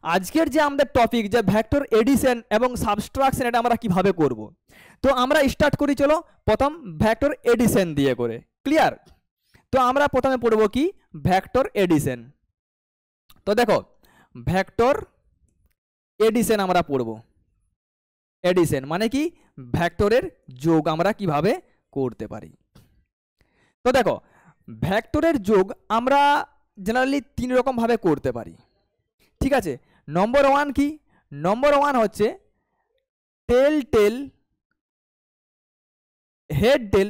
আজকের যে আমাদের টপিক যে ভেক্টর এডিশন এবং সাবট্রাকশন, এটা আমরা কিভাবে করব। তো আমরা স্টার্ট করি, চলো প্রথম ভেক্টর এডিশন দিয়ে করে। ক্লিয়ার? তো আমরা প্রথমে পড়ব কি ভেক্টর এডিশন। তো দেখো ভেক্টর এডিশন আমরা পড়ব। এডিশন মানে কি ভেক্টরের যোগ আমরা কিভাবে করতে পারি। তো দেখো ভেক্টরের যোগ আমরা জেনারেলি তিন রকম ভাবে করতে পারি, ঠিক আছে। নম্বর ওয়ান কি? নম্বর ওয়ান হচ্ছে টেল টেল হেড টেল,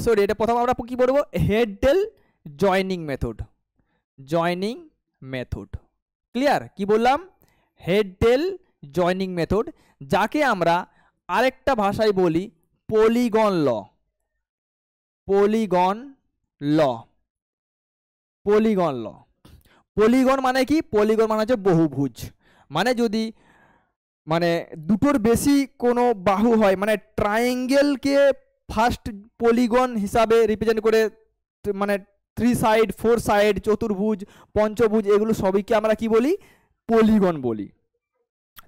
সরি এটা প্রথম আমরা কি বলবো, হেড টেল joining method. Joining method, clear? কি বললাম? হেড টেল জয়নিং মেথড, যাকে আমরা আরেকটা ভাষায় বলি পলিগন ল। পলিগন ল, পলিগন ল। পলিগন মানে কি? পলিগন মানে হচ্ছে বহুভুজ। মানে যদি মানে দুটোর বেশি কোনো বাহু হয়, মানে ট্রায়াঙ্গেলকে ফার্স্ট পলিগন হিসাবে রিপ্রেজেন্ট করে, মানে 3 সাইড 4 সাইড চতুর্ভুজ পঞ্চভুজ এগুলো সবইকে আমরা কি বলি? পলিগন বলি।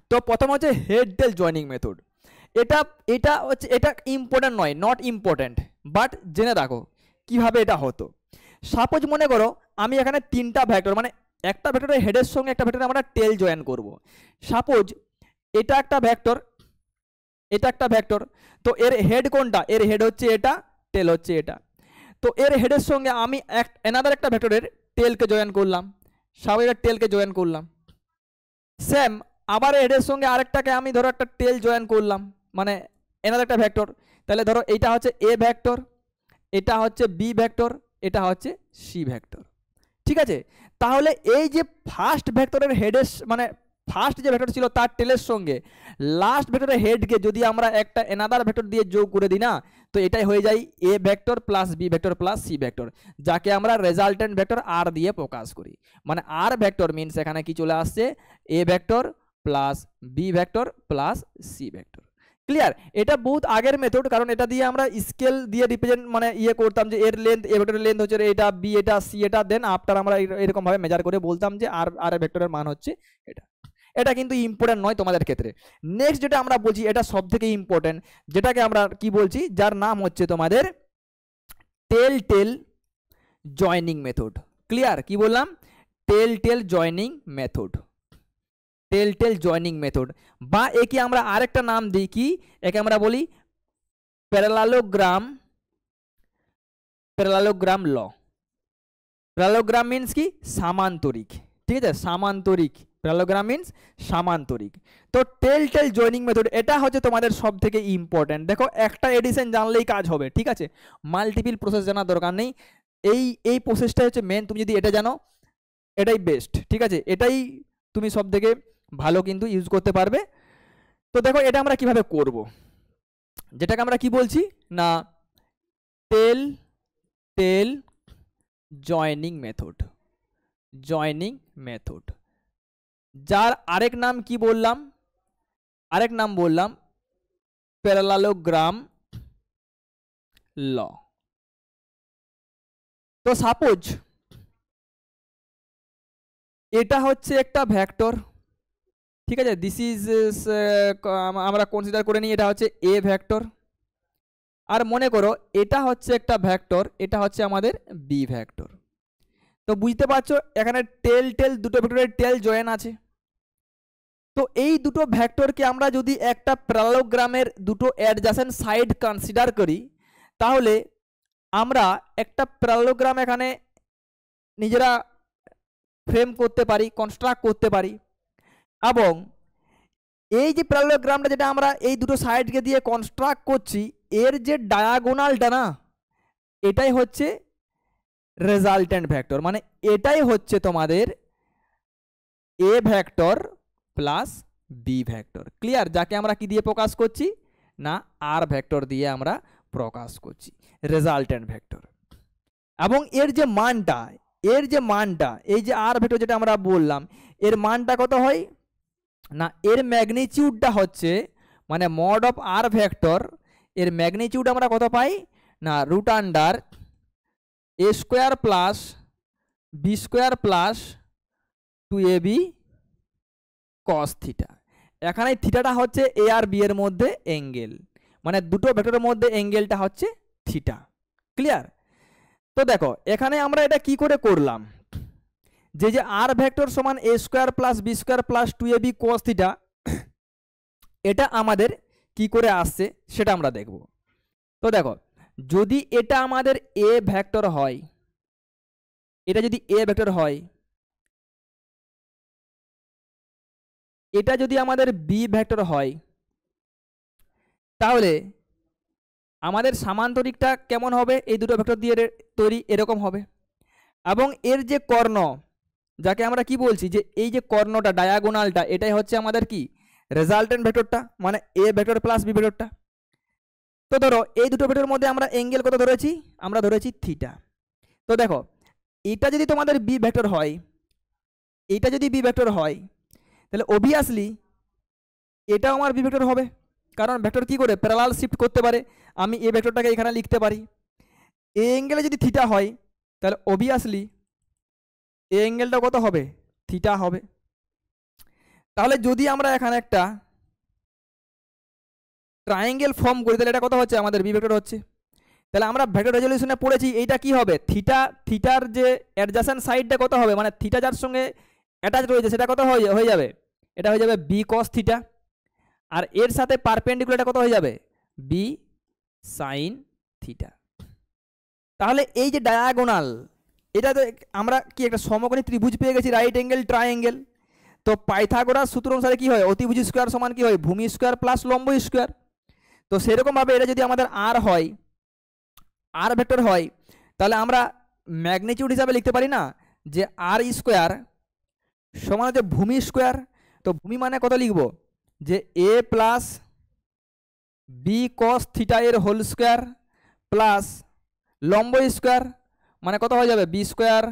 তো প্রথম হচ্ছে হেড টেল জয়নিং মেথড। এটা হচ্ছে, এটা ইম্পর্টেন্ট নয়, নট ইম্পর্টেন্ট, বাট জেনে রাখো কিভাবে এটা হতো। সাপোজ মনে করো আমি এখানে তিনটা ভেক্টর, মানে একটা ভেক্টরের হেডের সঙ্গে একটা ভেক্টরে আমরা টেল জয়েন করব। সাপোজ এটা একটা ভেক্টর, এটা একটা ভেক্টর, তো এর হেড কোনটা? এর হেড হচ্ছে এটা, টেল হচ্ছে এটা। তো এর হেডের সঙ্গে আমি এনাদার একটা ভেক্টরের টেলকে জয়েন করলাম, স্বাভাবিক টেলকে জয়েন করলাম। সেম আবার হেডের সঙ্গে আরেকটাকে আমি ধরো একটা টেল জয়েন করলাম, মানে এনাদার একটা ভেক্টর। তাহলে ধরো এইটা হচ্ছে এ ভেক্টর, এটা হচ্ছে বি ভেক্টর, এটা হচ্ছে সি ভেক্টর, ঠিক আছে। তাহলে এই যে ফার্স্ট ভেক্টরের হেডের, মানে ফার্স্ট যে ভেক্টর ছিল তার টেলের সঙ্গে লাস্ট ভেক্টরের হেডকে যদি আমরা একটা এনাদার ভেক্টর দিয়ে যোগ করে দিই না, তো এটাই হয়ে যায় A vector plus B vector plus C vector, যাকে আমরা রেজাল্টেন্ট ভেক্টর আর দিয়ে প্রকাশ করি। মানে আর ভেক্টর মিনস এখানে কি চলে আসছে? A vector plus B vector plus C vector. Clear? এটা বহুত আগের মেথড, কারণ এটা দিয়ে আমরা স্কেল দিয়ে রিপ্রেজেন্ট মানে ইয়ে করতাম যে এর লেন্থ, এ ভেক্টরের লেন্থ হচ্ছে এটা, বি এটা, সি এটা, দেন আফটার আমরা এরকম ভাবে মেজার করে বলতাম যে আর ভেক্টরের মান হচ্ছে এটা। এটা কিন্তু ইম্পর্টেন্ট নয় তোমাদের ক্ষেত্রে। নেক্সট যেটা আমরা বলছি এটা সব থেকে ইম্পর্টেন্ট, যেটাকে আমরা কি বলছি, যার নাম হচ্ছে তোমাদের টেল টেল জয়নিং মেথড। ক্লিয়ার? কি বললাম? টেল টেল জয়নিং মেথড। টেল টেল জয়নিং মেথড, বা একে আমরা আরেকটা নাম দিই কি, একে আমরা বলি প্যারালালোগ্রাম। প্যারালালোগ্রাম ল। প্যারালালোগ্রাম মিন্স কি? সামান্তরিক, ঠিক আছে, সামান্তরিক। Parallelogram means সামান্তরিক। তো টেল টেল জয়নিং মেথড এটা হচ্ছে তোমাদের সব থেকে ইম্পর্টেন্ট। দেখো একটা এডিশন জানলেই কাজ হবে, ঠিক আছে, মাল্টিপল প্রসেস জানার দরকার নেই। এই প্রসেসটা হচ্ছে মেন, তুমি যদি এটা জানো এটাই বেস্ট, ঠিক আছে, এটাই তুমি সব থেকে ভালো কিন্তু ইউজ করতে পারবে। তো দেখো এটা আমরা কিভাবে করব, যেটাকে আমরা কি বলছি না টেল টেল জয়নিং মেথড। জয়নিং মেথড, যার আরেক নাম কি বললাম? আরেক নাম বললাম প্যারালালোগ্রাম ল। তো সাপোজ এটা হচ্ছে একটা ভেক্টর, ঠিক আছে, দিস ইজ আমরা কনসিডার করে নিই এটা হচ্ছে এ ভেক্টর। আর মনে করো এটা হচ্ছে একটা ভেক্টর, এটা হচ্ছে আমাদের বি ভেক্টর। তো বুঝতে পারছো এখানে টেল টেল দুটো ভেক্টরের টেল জয়েন আছে। তো এই দুটো ভেক্টরকে আমরা যদি একটা প্যারালোগ্রামের দুটো অ্যাডজাসেন্ট সাইড কনসিডার করি, তাহলে আমরা একটা প্যারালোগ্রাম এখানে নিজেরা ফ্রেম করতে পারি, কনস্ট্রাক্ট করতে পারি। এবং এই যে প্যারালোগ্রামটা যেটা আমরা এই দুটো সাইডকে দিয়ে কনস্ট্রাক্ট করছি, এর যে ডায়াগোনালটা না, এটাই হচ্ছে রেজাল্টেন্ট ভেক্টর, মানে এটাই হচ্ছে তোমাদের A vector plus B vector. Clear? যাকে আমরা কি দিয়ে প্রকাশ করছি না আর ভেক্টর দিয়ে আমরা প্রকাশ করছি, রেজাল্টেন্ট ভেক্টর। এবং এর যে মানটা, এই যে আর ভেক্টর যেটা আমরা বললাম, এর মানটা কত হয় না, এর ম্যাগনিটিউডটা হচ্ছে মানে মড অফ আর ভেক্টর, এর ম্যাগনিটিউড আমরা কত পাই না root under A square plus B square plus 2ab cos theta. এখানে থিটাটা হচ্ছে এ আর বি এর মধ্যে অ্যাঙ্গেল, মানে দুটো ভেক্টরের মধ্যে অ্যাঙ্গেলটা হচ্ছে থিটা। ক্লিয়ার? তো দেখো এখানে আমরা এটা কি করে করলাম, যে আর ভেক্টর সমান A square plus B square plus 2ab cos theta, এটা আমাদের কি করে আসছে সেটা আমরা দেখব। তো দেখো যদি এটা আমাদের এ ভেক্টর হয়, এটা যদি এ ভেক্টর হয়, এটা যদি আমাদের বি ভেক্টর হয়, তাহলে আমাদের সামান্তরিকটা কেমন হবে, এই দুটো ভেক্টর দিয়ে তৈরি এরকম হবে। এবং এর যে কর্ণ, যাকে আমরা কি বলছি, যে এই যে কর্ণটা ডায়াগোনালটা, এটাই হচ্ছে আমাদের কি রেজাল্টেন্ট ভেক্টরটা, মানে এ ভেক্টর প্লাস বি ভেক্টরটা। তো ধরো এই দুটো ভেক্টরের মধ্যে আমরা অ্যাঙ্গেল কত ধরেছি, আমরা ধরেছি থিটা। তো দেখো এটা যদি তোমাদের বি ভেক্টর হয়, এটা যদি বি ভেক্টর হয়, তাহলে অবভিয়াসলি এটাও আমার বি ভেক্টর হবে, কারণ ভেক্টর কি করে প্যারালাল শিফট করতে পারে। আমি এ ভেক্টরটাকে এখানে লিখতে পারি। এ অ্যাঙ্গেলে যদি থিটা হয়, তাহলে অবভিয়াসলি এ অ্যাঙ্গেলটা কত হবে, থিটা হবে। তাহলে যদি আমরা এখানে একটা ট্রায়াঙ্গেল ফর্ম করি, তাহলে এটা কত হচ্ছে, আমাদের বি ভেক্টর হচ্ছে। তাহলে আমরা ভেক্টর রেজলিউশনে পড়েছি এইটা কি হবে, থিটার যে অ্যাডজাসেন্ট সাইডটা কত হবে, মানে থিটা যার সঙ্গে অ্যাটাচ রয়েছে সেটা কত হয়ে যাবে, এটা হয়ে যাবে বি কস থিটা। আর এর সাথে পারপেন্ডিকুলারটা কত হয়ে যাবে, বি সাইন থিটা। তাহলে এই যে ডায়াগোনাল, এটা তো আমরা কি একটা সমকোণী ত্রিভুজ পেয়ে গেছি, রাইট অ্যাঙ্গেল ট্রায়াঙ্গেল। তো পাইথাগোরাস সূত্র অনুসারে কি হয়, অতিভুজ স্কোয়ার সমান কি হয়, ভূমি স্কোয়ার প্লাস লম্ব স্কোয়ার। তো সেরকমভাবে এটা যদি আমাদের আর হয়, আর ভেক্টর হয়, তাহলে আমরা ম্যাগনিটিউড হিসাবে লিখতে পারি না, যে আর স্কোয়ার সমান হচ্ছে ভূমি স্কোয়ার। তো ভূমি মানে কত লিখব, যে A plus B cos theta এর হোল স্কোয়ার প্লাস লম্ব স্কোয়ার, মানে কত হয়ে যাবে B square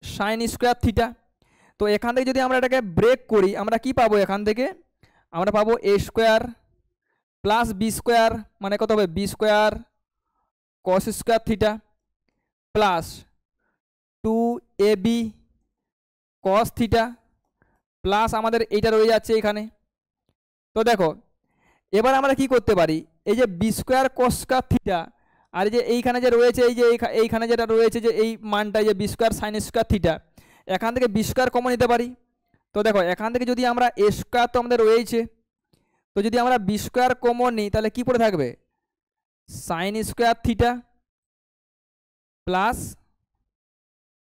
sine square theta. তো এখান থেকে যদি আমরা এটাকে ব্রেক করি, আমরা কি পাবো, এখান থেকে আমরা পাবো A square plus B square, মানে কত হবে B square cos square theta plus 2ab cos theta plus আমাদের এইটা রয়ে যাচ্ছে এখানে। তো দেখো এবার আমরা কি করতে পারি, এই যে B square cos square theta আর যে এইখানে যে রয়েছে, এই যে এইখানে যেটা রয়েছে যে এই মানটা, যে B square sine square theta, এখান থেকে বি স্কোয়ার কমন নিতে পারি। তো দেখো এখান থেকে যদি আমরা এ স্কোয়ার তো আমাদের রয়েছে, তো যদি আমরা বি স্কোয়ার কমন নিই, তাহলে কি পড়ে থাকবে, sine square theta plus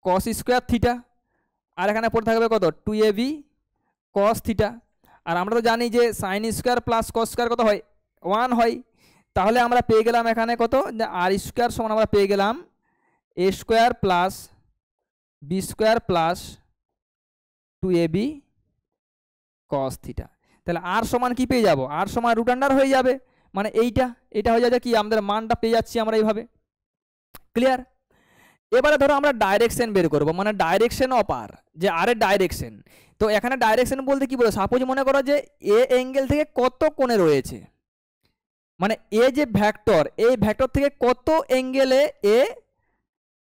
cos square theta, আর এখানে পড়ে থাকবে কত 2ab কস থিটা। আর আমরা তো জানি যে sine square plus cos square কত হয়, 1 হয়। তাহলে আমরা পেয়ে গেলাম এখানে কত, যে আর স্কোয়ার সমান আমরা পেয়ে গেলাম A square plus B square plus 2ab cos theta. তাহলে আর সমান কি পেয়ে যাব, আর সমান রুট আন্ডার হয়ে যাবে, মানে এটা হয়ে যাবে কি, আমাদের মানটা পেয়ে যাচ্ছি আমরা এইভাবে। ক্লিয়ার? এবারে ধরো আমরা ডাইরেকশন বের করব, মানে ডাইরেকশন অফ আর, যে আর এর ডাইরেকশন। তো এখানে ডাইরেকশন বলতে কি বলে, সাপোজ মনে করো যে এ অ্যাঙ্গেল থেকে কত কোণে রয়েছে, মানে এ যে ভেক্টর, এই ভেক্টর থেকে কত অ্যাঙ্গেলে এ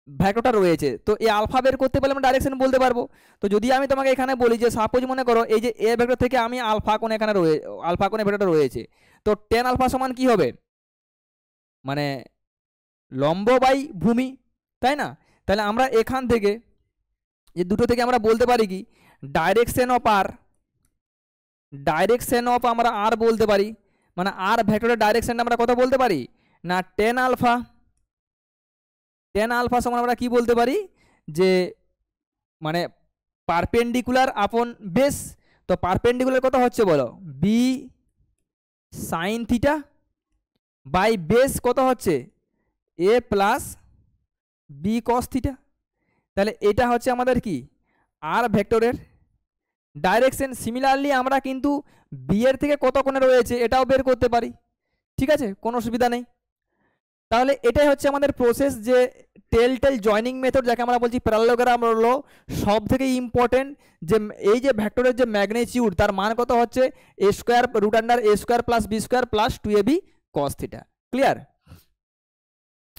ভেক্টরটা রয়েছে। তো এই আলফা বের করতে পারলে আমরা ডাইরেকশন বলতে পারবো। তো যদি আমি তোমাকে এখানে বলি যে সাপোজ মনে করো এই যে এ ভেক্টর থেকে আমি আলফা কোণে এখানে আলফা কোণে ভেক্টরটা রয়েছে, তো টেন আলফা সমান কি হবে, মানে লম্ব বাই ভূমি, তাই না? তাহলে আমরা এখান থেকে যে দুটো থেকে আমরা বলতে পারি কি, ডাইরেকশন অফ আমরা আর বলতে পারি, মানে আর ভেক্টরের ডাইরেকশনটা আমরা কত বলতে পারি না, টেন আলফা সমান আমরা কি বলতে পারি, যে মানে পারপেন্ডিকুলার আপন বেস। তো পারপেন্ডিকুলার কত হচ্ছে বলো, B sine theta by base কত হচ্ছে A plus B cos theta. তাহলে এটা হচ্ছে আমাদের কি আর ভেক্টরের ডাইরেকশন। সিমিলারলি আমরা কিন্তু বি এর থেকে কত কোণে রয়েছে এটাও বের করতে পারি, ঠিক আছে, কোনো অসুবিধা নেই। তাহলে এটাই হচ্ছে আমাদের প্রসেস, যে টেল জয়নিং মেথড, যাকে আমরা বলছি প্যারালোগ্রাম হলো সব থেকে ইম্পর্টেন্ট। যে এই যে ভেক্টরের যে ম্যাগনিটিউড, তার মান কত হচ্ছে A square root under A square plus B square plus 2ab cos theta. Clear?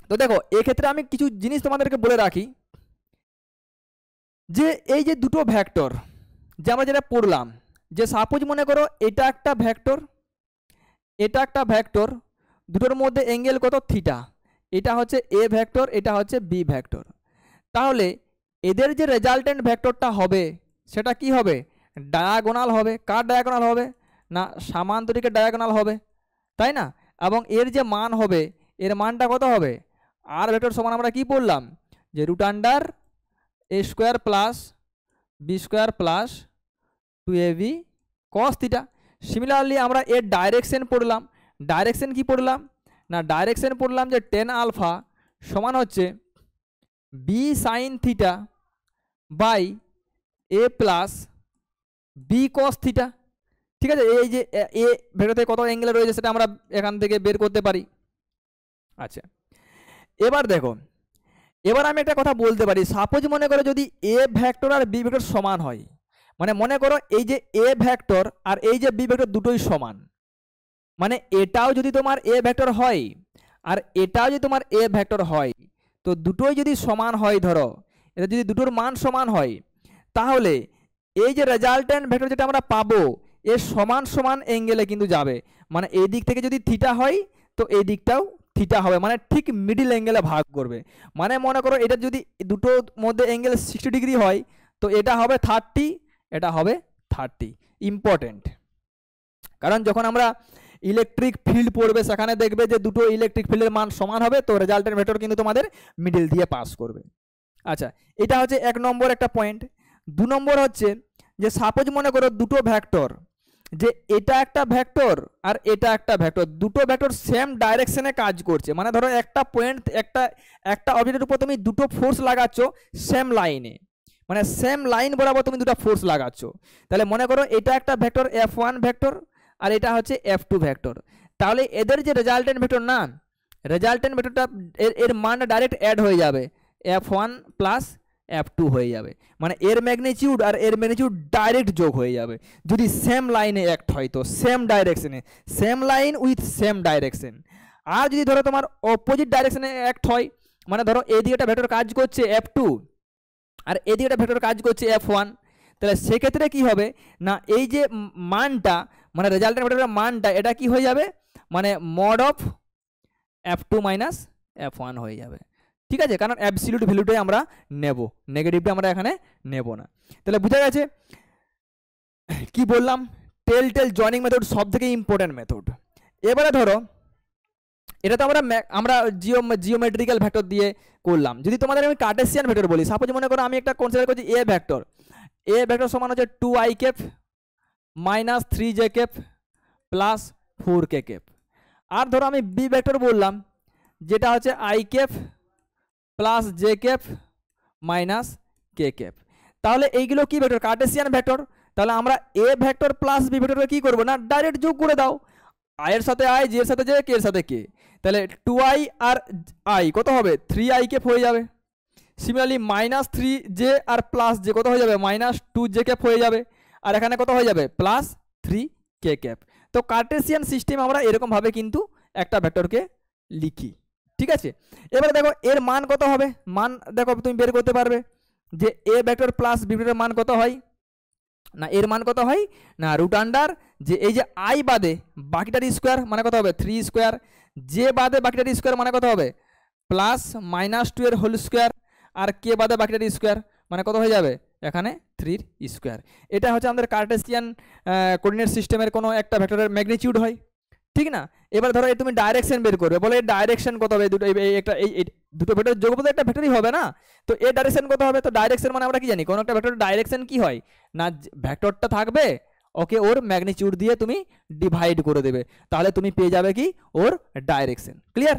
তো দেখো এক্ষেত্রে আমি কিছু জিনিস তোমাদেরকে বলে রাখি, যে এই যে দুটো ভেক্টর, যে আমরা যেটা পড়লাম যে সাপোজ মনে করো এটা একটা ভেক্টর, এটা একটা ভেক্টর, দুটোর মধ্যে অ্যাঙ্গেল কত থিটা, এটা হচ্ছে এ ভেক্টর, এটা হচ্ছে বি ভেক্টর। তাহলে এদের যে রেজাল্টেন্ট ভেক্টরটা হবে সেটা কি হবে, ডায়াগোনাল হবে। কার ডায়াগোনাল হবে, না সামান্তরিকের ডায়াগোনাল হবে, তাই না? এবং এর যে মান হবে, এর মানটা কত হবে, আর ভেক্টর সমান আমরা কি পড়লাম যে root under A square plus B square plus 2ab cos theta. Similarly আমরা এর ডাইরেকশন পড়লাম, ডাইরেকশন কি পড়লাম, না ডাইরেকশন পড়লাম যে টেন আলফা সমান হচ্ছে B sine theta by A plus B cos theta. ঠিক আছে, এই যে এ ভেক্টরতে কত অ্যাঙ্গেল রয়েছে সেটা আমরা এখান থেকে বের করতে পারি। আচ্ছা, এবার দেখো, এবার আমি একটা কথা বলতে পারি, সাপোজ মনে করো যদি এ ভেক্টর আর বি ভেক্টর সমান হয়, মানে মনে করো এই যে এ ভেক্টর আর এই যে বি ভেক্টর দুটোই সমান, মানে এটাও যদি তোমার এ ভেক্টর হয় আর এটাও যদি তোমার এ ভেক্টর হয়, তো দুটোই যদি সমান হয়, ধরো এটা যদি দুটোর মান সমান হয়, তাহলে এই যে রেজাল্টেন্ট ভেক্টর যেটা আমরা পাবো এর সমান সমান অ্যাঙ্গেলে কিন্তু যাবে। মানে এই দিক থেকে যদি থিটা হয় তো এই দিকটাও থিটা হবে, মানে ঠিক মিডিল অ্যাঙ্গেলে ভাগ করবে। মানে মনে করো এটা যদি দুটোর মধ্যে অ্যাঙ্গেল 60 ডিগ্রি হয় তো এটা হবে 30, এটা হবে 30। ইম্পর্টেন্ট, কারণ যখন আমরা ইলেকট্রিক ফিল্ড পড়বে সেখানে দেখবে যে দুটো ইলেকট্রিক ফিল্ডের মান সমান হবে, তো রেজাল্টেন্ট ভেক্টর কিন্তু তোমাদের মিডিল দিয়ে পাস করবে। আচ্ছা, এটা হচ্ছে 1 নম্বর একটা পয়েন্ট। 2 নম্বর হচ্ছে যে সাপোজ মনে করো দুটো ভেক্টর, যে এটা একটা ভেক্টর আর এটা একটা ভেক্টর, দুটো ভেক্টর সেম ডাইরেকশনে কাজ করছে। মানে ধরো একটা পয়েন্ট, একটা অবজেক্টের উপর তুমি দুটো ফোর্স লাগাচ্ছ সেম লাইনে, মানে সেম লাইন বরাবর তুমি দুটো ফোর্স লাগাচ্ছ। তাহলে মনে করো এটা একটা ভেক্টর F1 ভেক্টর আর এটা হচ্ছে F2 ভেক্টর। তাহলে এদের যে রেজাল্টেন্ট ভেক্টর, না রেজাল্টেন্ট ভেক্টরটা এর মানটা ডাইরেক্ট অ্যাড হয়ে যাবে, F1 প্লাস F2 হয়ে যাবে। মানে এর ম্যাগনিটিউড আর এর ম্যাগনিটিউড ডাইরেক্ট যোগ হয়ে যাবে যদি সেম লাইনে অ্যাক্ট হয়, তো সেম ডাইরেকশনে, same line with same direction. আর যদি ধরো তোমার অপোজিট ডাইরেকশনে অ্যাক্ট হয়, মানে ধরো এদিকে একটা ভেক্টর কাজ করছে F2 আর এদিকে একটা ভেক্টর কাজ করছে F1, তাহলে সেক্ষেত্রে কি হবে না এই যে মানটা, মানে রেজাল্টেন্ট ভেক্টরের মানটা এটা কি হয়ে যাবে, মানে mod of F2 minus F1 হয়ে যাবে। ঠিক আছে, কারণ অ্যাবসলিউট ভ্যালুটাই আমরা নেব, নেগেটিভটা আমরা এখানে নেব না। তাহলে বুঝা গেছে কি বললাম, টেল জয়েনিং মেথড সব থেকে ইম্পর্টেন্ট মেথড। এবারে ধরো এটা তো আমরা জিওমেট্রিক্যাল ভেক্টর দিয়ে করলাম। যদি তোমাদের আমি কার্টেসিয়ান ভেক্টর বলি, সাপোজ মনে করো আমি একটা কনসিডার করছি এ ভেক্টর সমান হচ্ছে 2i cap minus 3j cap plus 4k cap. আর ধরো আমি বি ভেক্টর বললাম যেটা হচ্ছে i cap plus j cap minus k cap. তাহলে এইগুলো কি ভেক্টর, কার্টেসিয়ান ভেক্টর। তাহলে আমরা এ ভেক্টর প্লাস বি ভেক্টরকে কি করবো না ডাইরেক্ট যোগ করে দাও, i এর সাথে i, j এর সাথে j, k এর সাথে k। তাহলে 2i আর i কত হবে, 3i ক্যাপ হয়ে যাবে। সিমিলারলি মাইনাস 3j আর প্লাস j কত হয়ে যাবে, মাইনাস 2j ক্যাপ হয়ে যাবে। আর এখানে কত হয়ে যাবে, প্লাস 3k ক্যাপ। তো কার্টেসিয়ান সিস্টেম আমরা এরকমভাবে কিন্তু একটা ভেক্টরকে লিখি। ঠিক আছে, এবারে দেখো এর মান কত হবে, মান দেখো তুমি বের করতে পারবে যে এ ভেক্টর প্লাস বি ভেক্টরের মান কত হয়, না এর মান কত হয়, না রুট আন্ডার যে এই যে i বাদে বাকিটার স্কোয়ার মানে কত হবে 3 স্কোয়ার, যে বাদে বাকিটার স্কোয়ার মানে কত হবে প্লাস -2 এর হোল স্কোয়ার, আর কে বাদে বাকিটার স্কোয়ার মানে কত হয়ে যাবে এখানে 3 স্কোয়ার। এটা হচ্ছে আমাদের কার্টেসিয়ান কোঅর্ডিনেট সিস্টেমের কোনো একটা ভেক্টরের ম্যাগনিটিউড হয়, ঠিক না। এবার ধরো তুমি ডাইরেকশন বের করবে, বলে এর ডাইরেকশন কত হবে, দুটো এই দুটো ভেক্টর যোগ করলে একটা ভেক্টরই হবে না, তো এর ডাইরেকশন কত হবে। তো ডাইরেকশন মানে আমরা কি জানি, কোনো একটা ভেক্টরের ডাইরেকশন কি হয় না, ভেক্টরটা থাকবে ওকে ওর ম্যাগনিটিউড দিয়ে তুমি ডিভাইড করে দেবে, তাহলে তুমি পেয়ে যাবে কি ওর ডাইরেকশন। ক্লিয়ার।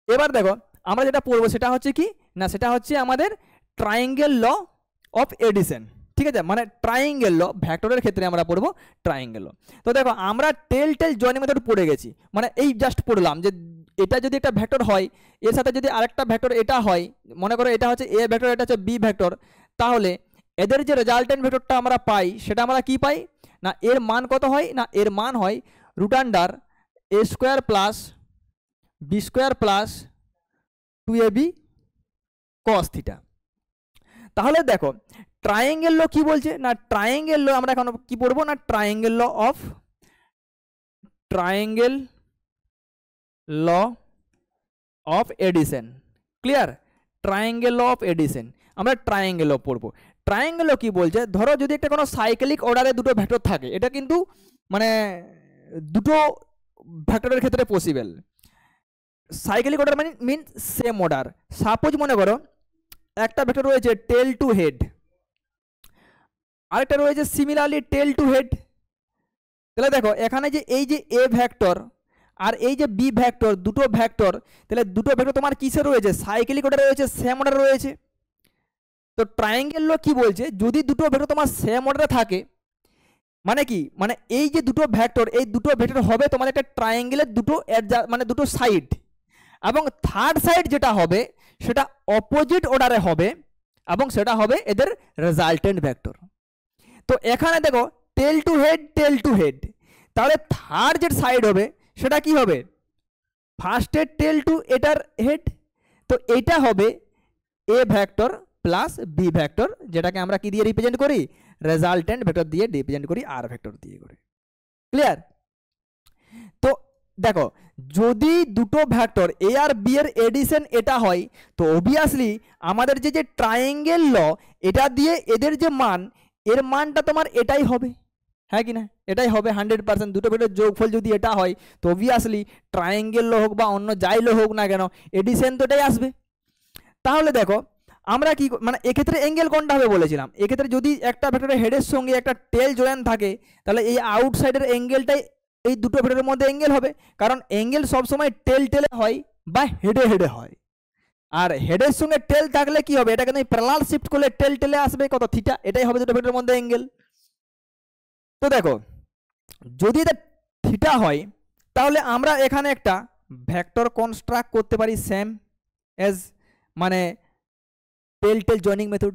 এবার দেখো আমরা যেটা পড়বো সেটা হচ্ছে কি না, সেটা হচ্ছে আমাদের ট্রায়াঙ্গেল ল অফ এডিশন। ঠিক আছে, মানে ট্রায়াঙ্গেল ল ভেক্টরের ক্ষেত্রে আমরা পড়বো ট্রায়াঙ্গেল ল। তো দেখো আমরা টেল জয়েনিং মেথড পড়ে গেছি, মানে এই জাস্ট পড়লাম যে এটা যদি একটা ভেক্টর হয় এর সাথে যদি আরেকটা ভেক্টর এটা হয়, মনে করো এটা হচ্ছে এ ভেক্টর এটা হচ্ছে বি ভেক্টর, তাহলে এদের যে রেজাল্টেন্ট ভেক্টরটা আমরা পাই সেটা আমরা কি পাই না এর মান কত হয়, না এর মান হয় root under A square plus B square plus 2ab cos theta. তাহলে দেখো ট্রায়াঙ্গেল ল কি বলছে না, ট্রায়াঙ্গেল ল আমরা এখন কি পড়বো না, triangle law of addition. Clear? Triangle law of addition আমরা ট্রায়াঙ্গেল ল পড়বো। ট্রায়াঙ্গেল ল কি বলছে, ধরো যদি একটা কোনো সাইক্লিক অর্ডারে দুটো ভেক্টর থাকে, এটা কিন্তু মানে দুটো ভেক্টরের ক্ষেত্রে পসিবল। সাইক্লিক অর্ডার মানে মিনস সেম অর্ডার। সাপোজ মনে করো একটা ভেক্টর রয়েছে টেল টু হেড, আরেকটা রয়েছে সিমিলারলি টেল টু হেড। তাহলে দেখো এখানে যে এই যে এ ভেক্টর আর এই যে বি ভেক্টর, দুটো ভেক্টর, তাহলে দুটো ভেক্টর তোমার কিসে রয়েছে, সাইক্লিক অর্ডারে রয়েছে, সেম অর্ডারে রয়েছে। তো ট্রায়াঙ্গেল ল কি বলছে, যদি দুটো ভেক্টর তোমার সেম অর্ডারে থাকে, মানে কি, মানে এই যে দুটো ভেক্টর, এই দুটো ভেক্টর হবে তোমার একটা ট্রায়াঙ্গেলের দুটো মানে দুটো সাইড, এবং থার্ড সাইড যেটা হবে সেটা অপোজিট অর্ডারে হবে, এবং সেটা হবে এদের রেজাল্টেন্ট ভেক্টর। তো এখানে দেখো টেল টু হেড, তাহলে থার্ড যে সাইড হবে সেটা কি হবে, ফার্স্টের টেল টু এটার হেড, তো এটা হবে A vector plus B vector, যেটাকে আমরা কি দিয়ে রিপ্রেজেন্ট করি, রেজাল্টেন্ট ভেক্টর দিয়ে রিপ্রেজেন্ট করি, আর ভেক্টর দিয়ে করি। ক্লিয়ার? তো দেখো যদি দুটো ভেক্টর এ আর বি এর এডিশন এটা হয়, তো অবভিয়াসলি আমাদের যে ট্রায়াঙ্গেল ল, এটা দিয়ে এদের যে মান, এর মানটা তোমার এটাই হবে, হ্যাঁ কি না, এটাই হবে 100%। দুটো ভেক্টরের যোগফল যদি এটা হয়, তো অবভিয়াসলি ট্রায়াঙ্গেল ল হোক বা অন্য যাই ল হোক না কেন, এডিশন তো এটাই আসবে। তাহলে দেখো আমরা কি মানে এক্ষেত্রে অ্যাঙ্গেল কোনটা হবে বলেছিলাম, এক্ষেত্রে যদি একটা ভেক্টরের হেডের সঙ্গে একটা টেল জয়েন থাকে, তাহলে এই আউটসাইডের অ্যাঙ্গেলটাই এই দুটো ভেক্টরের মধ্যে অ্যাঙ্গেল হবে, কারণ অ্যাঙ্গেল সবসময় টেল টেলে হয় বা হেডে হেডে হয়। আর হেডের সঙ্গে টেল থাকলে কি হবে, এটাকে তুমি প্যারালাল শিফট করলে টেল টেলে আসবে কত, থিটা, এটাই হবে দুটো ভেক্টরের মধ্যে অ্যাঙ্গেল। তো দেখো যদি এটা থিটা হয়, তাহলে আমরা এখানে একটা ভেক্টর কনস্ট্রাক্ট করতে পারি সেম এজ মানে টেল টেল জয়েনিং মেথড।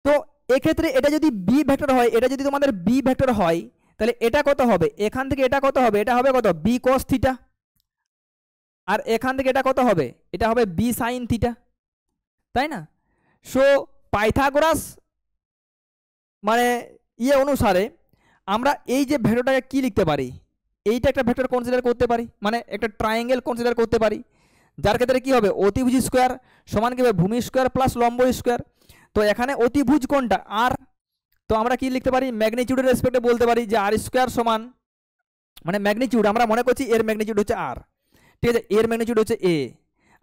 তো এক্ষেত্রে এটা যদি বি ভেক্টর হয়, এটা যদি তোমাদের বি ভেক্টর হয়, তাহলে এটা কত হবে, এখান থেকে এটা কত হবে, এটা হবে কত, বি কস থিটা, আর এখান থেকে এটা কত হবে, এটা হবে বি সাইন থিটা, তাই না? সো পাইথাগোরাস মানে অনুসারে আমরা এই যে ভেক্টরটাকে কি লিখতে পারি, এইটা একটা ভেক্টর কনসিডার করতে পারি, মানে একটা ট্রায়াঙ্গেল কনসিডার করতে পারি, যার ক্ষেত্রে কি হবে, অতিভুজ স্কোয়ার সমান কি হবে, ভূমি স্কোয়ার প্লাস লম্ব স্কোয়ার। তো এখানে অতিভুজ কোনটা, আর, তো আমরা কি লিখতে পারি, ম্যাগনিটিউডের রেসপেক্টে বলতে পারি যে আর স্কোয়ার সমান, মানে ম্যাগনিটিউড আমরা মনে করছি এর ম্যাগনিটিউড হচ্ছে আর, ঠিক আছে, এর ম্যাগনিটিউড হচ্ছে এ,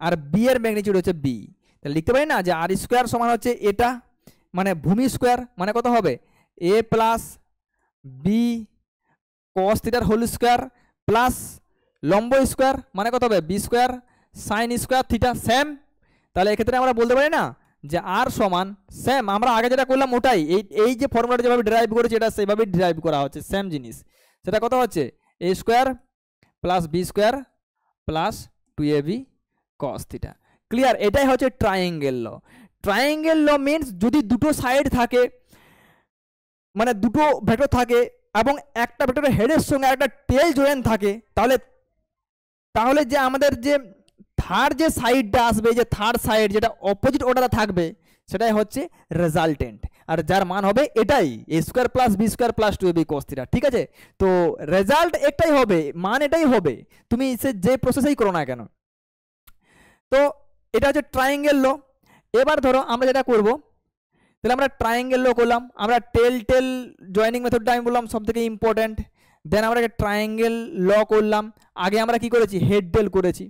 আর বি এর ম্যাগনিটিউড হচ্ছে বি। তাহলে লিখতে পারি না যে আর স্কোয়ার সমান হচ্ছে এটা, মানে ভূমি স্কোয়ার মানে কত হবে, এ প্লাস বি কস থিটার হোল স্কোয়ার প্লাস লম্ব স্কোয়ার মানে কত হবে, B square sine square theta, same. তাহলে এক্ষেত্রে আমরা বলতে পারি না যে আর সমান সেম, আমরা আগে যেটা করলাম ওটাই, এই যে ফর্মুলাটা যেভাবে ডেরাইভ করেছি এটা সেভাবেই ডেরাইভ করা হচ্ছে, সেম জিনিস। সেটা কত হচ্ছে, A square plus B square plus 2ab cos theta. Clear? এটাই হচ্ছে triangle law. Triangle law means যদি দুটো সাইড থাকে, মানে দুটো ভেক্টর থাকে এবং একটা ভেক্টরের হেডের সঙ্গে একটা টেল জয়েন থাকে, তাহলে যে আমাদের যে থার্ড যে সাইডটা আসবে, যে থার্ড সাইড যেটা অপোজিট অর্ডারে থাকবে, সেটাই হচ্ছে রেজাল্টেন্ট, আর যার মান হবে এটাই A square plus B square plus 2ab cos theta. ঠিক আছে, তো রেজাল্ট একটাই হবে, মান এটাই হবে, তুমি সে যে প্রসেসেই করো না কেন। তো এটা হচ্ছে ট্রায়াঙ্গেল ল। এবার ধরো আমরা যেটা করব, তাহলে আমরা ট্রায়াঙ্গেল ল করলাম, আমরা টেল টেল জয়েনিং মেথডটা আমি বললাম সব থেকে ইম্পর্টেন্ট, দেন আমরা ট্রায়াঙ্গেল ল করলাম, আগে আমরা কি করেছি, হেড টেল করেছি।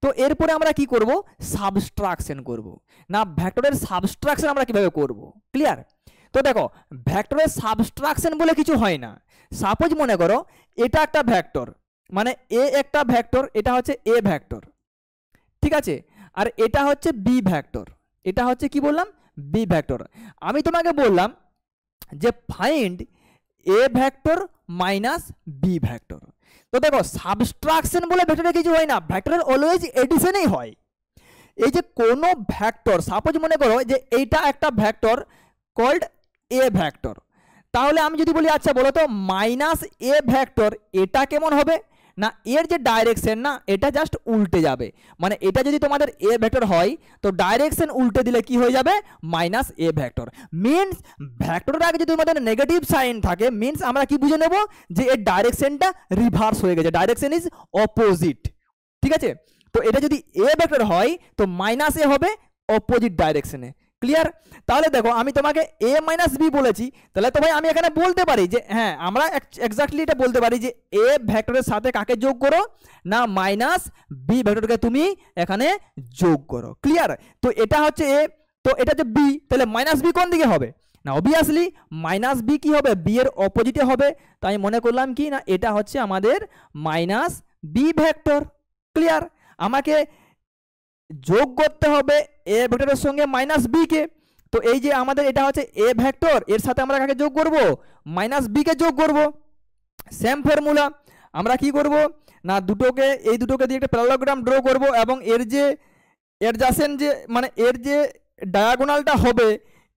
তো এরপরে আমরা কি করব, সাবস্ট্রাকশন করব না, ভেক্টরের সাবস্ট্রাকশন আমরা কিভাবে করব, ক্লিয়ার? তো দেখো ভেক্টরের সাবস্ট্রাকশন বলে কিছু হয় না। সাপোজ মনে করো এটা একটা ভেক্টর, মানে এ একটা ভেক্টর, এটা হচ্ছে এ ভেক্টর, ঠিক আছে, আর এটা হচ্ছে বি ভেক্টর, এটা হচ্ছে কি বললাম, বি ভেক্টর। আমি তোমাকে বললাম যে find A vector minus B vector. তো দেখো সাবস্ট্রাকশন বলে ভেক্টরে কিছু হয় না, ভেক্টরের অলওয়েজ এডিশনই হয়। এই যে কোনো ভেক্টর, সাপোজ মনে করো যে এইটা একটা ভেক্টর কল্ড এ ভেক্টর, তাহলে আমি যদি বলি আচ্ছা বলো তো মাইনাস এ ভেক্টর এটা কেমন হবে, না এর যে ডাইরেকশন না এটা জাস্ট উল্টে যাবে, মানে এটা যদি তোমাদের এ ভেক্টর হয় তো ডাইরেকশন উল্টে দিলে কি হয়ে যাবে মাইনাস এ ভেক্টর। মিনস ভেক্টরের আগে যদি তোমাদের নেগেটিভ সাইন থাকে মিনস আমরা কি বুঝে নেব যে এর ডাইরেকশনটা রিভার্স হয়ে গেছে, ডাইরেকশন ইজ অপোজিট। ঠিক আছে, তো এটা যদি এ ভেক্টর হয় তো মাইনাস এ হবে অপোজিট ডাইরেকশনে। ক্লিয়ার? তাহলে দেখো আমি তোমাকে এ মাইনাস বি বলেছি, তাহলে তো ভাই আমি এখানে বলতে পারি যে হ্যাঁ আমরা এক্স্যাক্টলি এটা বলতে পারি যে এ ভেক্টরের সাথে কাকে যোগ করো না মাইনাস বি ভেক্টরকে তুমি এখানে যোগ করো। ক্লিয়ার? তো এটা হচ্ছে এ, তো এটা হচ্ছে বি, তাহলে মাইনাস বি কোন দিকে হবে না অবভিয়াসলি মাইনাস বি কি হবে বি এর অপোজিটে হবে। তো আমি মনে করলাম কি না এটা হচ্ছে আমাদের মাইনাস বি ভেক্টর। ক্লিয়ার? আমাকে যোগ করতে হবে এ ভেক্টরের সঙ্গে মাইনাস বি কে, তো এই যে আমাদের এটা হচ্ছে এ ভেক্টর এর সাথে আমরা কাকে যোগ করব মাইনাস বি কে যোগ করব। সেম ফর্মুলা আমরা কি করব না দুটোকে এই দুটোকে দিয়ে একটা প্যারালোগ্রাম ড্র করব এবং এর যে অ্যাডজাসেন্ট যে মানে এর যে ডায়াগোনালটা হবে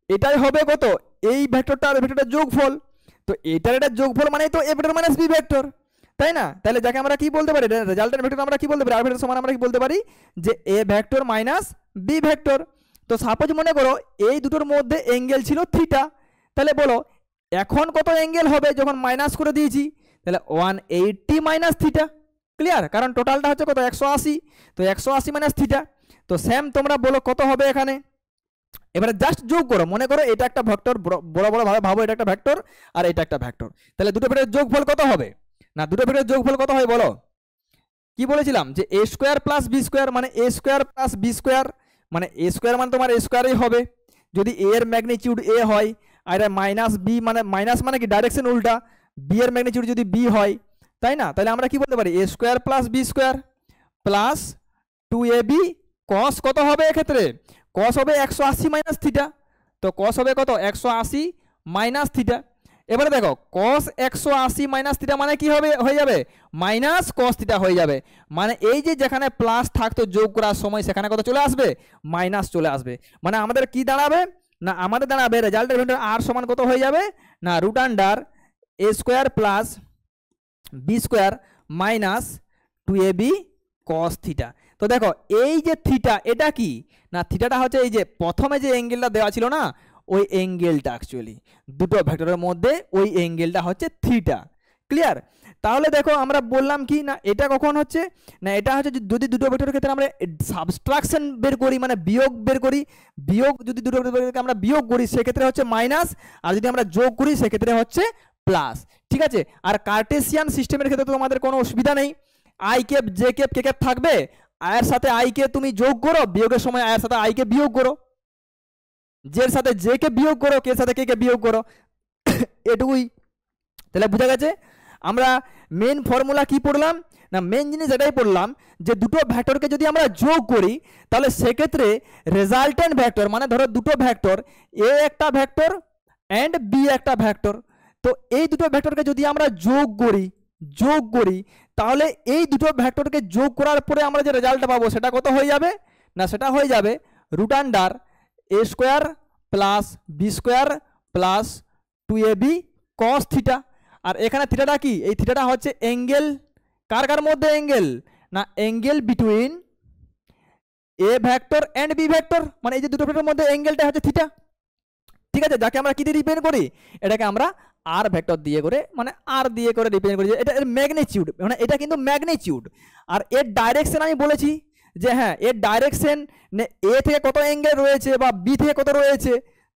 এটাই হবে কত এই ভেক্টরটা আর ভেক্টরটার যোগফল। তো এটার এটা যোগফল মানে তো A vector minus B vector, তাই না? তাহলে যাকে আমরা কি বলতে পারি রেজাল্টের ভেক্টর আমরা কি বলতে পারি আর ভেক্টর সমান আমরা কি বলতে পারি যে A vector minus B vector. তো সাপোজ মনে করো এই দুটোর মধ্যে অ্যাঙ্গেল ছিল থিটা, তাহলে বলো এখন কত অ্যাঙ্গেল হবে যখন মাইনাস করে দিয়েছি, তাহলে 180 মাইনাস থিটা। ক্লিয়ার? কারণ টোটালটা হচ্ছে কত 180, তো 180 মাইনাস থিটা। তো সেম তোমরা বলো কত হবে এখানে, এবারে জাস্ট যোগ করো, মনে করো এটা একটা ভেক্টর বড় বড় ভাবে ভাবো এটা একটা ভেক্টর আর এটা একটা ভেক্টর, তাহলে দুটো ভেক্টরের যোগফল কত হবে না দুটো ভেক্টরের যোগফল কত হয় বলো? কি বলেছিলাম যে এ স্কোয়ার প্লাস বি স্কোয়ার মানে এ স্কোয়ার প্লাস বি স্কোয়ার, মানে এ স্কোয়ার মানে তোমার এ স্কোয়ারই হবে যদি এ এর ম্যাগনিটিউড এ হয়, আর মাইনাস বি মানে মাইনাস মানে কি ডাইরেকশন উল্টা, বি এর ম্যাগনিটিউড যদি বি হয়, তাই না? তাহলে আমরা কি বলতে পারি A square plus B square plus 2ab cos কত হবে এক্ষেত্রে কস হবে 180 মাইনাস থিটা, তো কস হবে কত 180 মাইনাস থিটা। এবারে দেখো কস 180 মাইনাস থিটা মানে কি হবে হয়ে যাবে মাইনাস কস থিটা হয়ে যাবে, মানে এই যে যেখানে প্লাস থাকতো যোগ করার সময় সেখানে কত চলে আসবে মাইনাস চলে আসবে, মানে আমাদের কি দাঁড়াবে না আমাদের দাঁড়াবে রেজাল্টের ভেক্টর আর সমান কত হয়ে যাবে না root under A square plus B square minus 2ab cos theta. তো দেখো এই যে থিটা এটা কি না থিটাটা হচ্ছে এই যে প্রথমে যে অ্যাঙ্গেলটা দেওয়া ছিল না ওই অ্যাঙ্গেলটা অ্যাকচুয়ালি দুটো ভেক্টরের মধ্যে ওই অ্যাঙ্গেলটা হচ্ছে থিটা। ক্লিয়ার? তাহলে দেখো আমরা বললাম কি না এটা কখন হচ্ছে না এটা হচ্ছে যদি দুটো ভেক্টরের ক্ষেত্রে আমরা সাবস্ট্রাকশন বের করি মানে বিয়োগ বের করি, বিয়োগ যদি দুটো ভেক্টরকে আমরা বিয়োগ করি সেক্ষেত্রে হচ্ছে মাইনাস, আর যদি আমরা যোগ করি সেক্ষেত্রে হচ্ছে প্লাস। ঠিক আছে? আর কার্টেসিয়ান সিস্টেমের ক্ষেত্রে তো তোমাদের কোনো অসুবিধা নেই, I cap J cap K cap থাকবে, আয়ের সাথে আই কে তুমি যোগ করো, বিয়োগের সময় আয়ের সাথে আই কে বিয়োগ করো, জের সাথে জে কে বিয়োগ করো, কে সাথে কে কে বিয়োগ করো এটুকুই। তাহলে বুঝা গেছে আমরা মেন ফর্মুলা কি পড়লাম না মেন জিনিস এটাই পড়লাম যে দুটো ভেক্টরকে যদি আমরা যোগ করি তাহলে সেক্ষেত্রে রেজাল্টেন্ট ভেক্টর মানে ধরো দুটো ভেক্টর এ একটা ভেক্টর অ্যান্ড বি একটা ভেক্টর, তো এই দুটো ভেক্টরকে যদি আমরা যোগ করি তাহলে এই দুটো ভেক্টরকে যোগ করার পরে আমরা যে রেজাল্টটা পাবো সেটা কত হয়ে যাবে না সেটা হয়ে যাবে root under A square plus B square plus 2ab cos theta. আর এখানে থিটাটা কি এই থিটাটা হচ্ছে অ্যাঙ্গেল কার কার মধ্যে অ্যাঙ্গেল না angle between A vector and B vector, মানে এই যে দুটো ভেক্টরের মধ্যে অ্যাঙ্গেলটা হচ্ছে থিটা। ঠিক আছে? যাকে আমরা কি দিয়ে রিপ্রেজেন্ট করি এটাকে আমরা আর ভেক্টর দিয়ে করে মানে আর দিয়ে করে রিপ্রেজেন্ট করি, এটা এর ম্যাগনিটিউড মানে এটা কিন্তু ম্যাগনিটিউড। আর এর ডাইরেকশন আমি বলেছি যে হ্যাঁ এর ডাইরেকশন এ থেকে কত অ্যাঙ্গেল রয়েছে বা বি থেকে কত রয়েছে,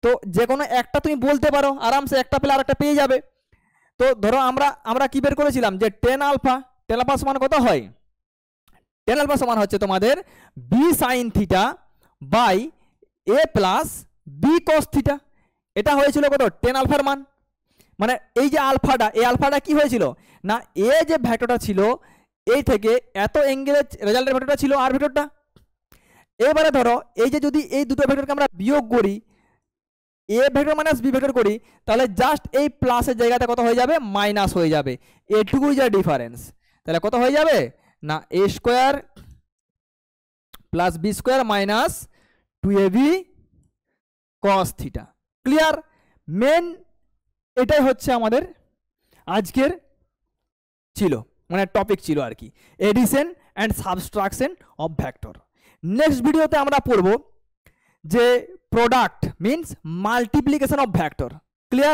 তো যে কোনো একটা তুমি বলতে পারো আরামসে একটা পেলে আরেকটা পেয়ে যাবে। তো ধরো আমরা কি বের করেছিলাম যে টেন আলফা সমান কত হয় টেন আলফা সমান হচ্ছে তোমাদের B sine theta by A plus B cos theta, এটা হয়েছিল কত টেন আলফার মান, মানে এই যে আলফাটা এই আলফাটা কি হয়েছিল না এ যে ভেক্টরটা ছিল এই থেকে এত অ্যাঙ্গেলের রেজাল্টের ভেক্টরটা ছিল আর ভেক্টরটা। এবারে ধরো এই যে যদি এই দুটো ভেক্টরকে আমরা বিয়োগ করি A vector minus B vector করি তাহলে জাস্ট এই প্লাসের জায়গাতে কত হয়ে যাবে মাইনাস হয়ে যাবে, এটুকুই যা ডিফারেন্স। তাহলে কত হয়ে যাবে না A square plus B square minus 2ab cos theta. Clear? Main এটাই হচ্ছে আমাদের আজকের ছিল। মানে টপিক ছিল আর কি, addition and subtraction of vector. Next ভিডিওতে আমরা পড়ব যে product means multiplication of vector. Clear?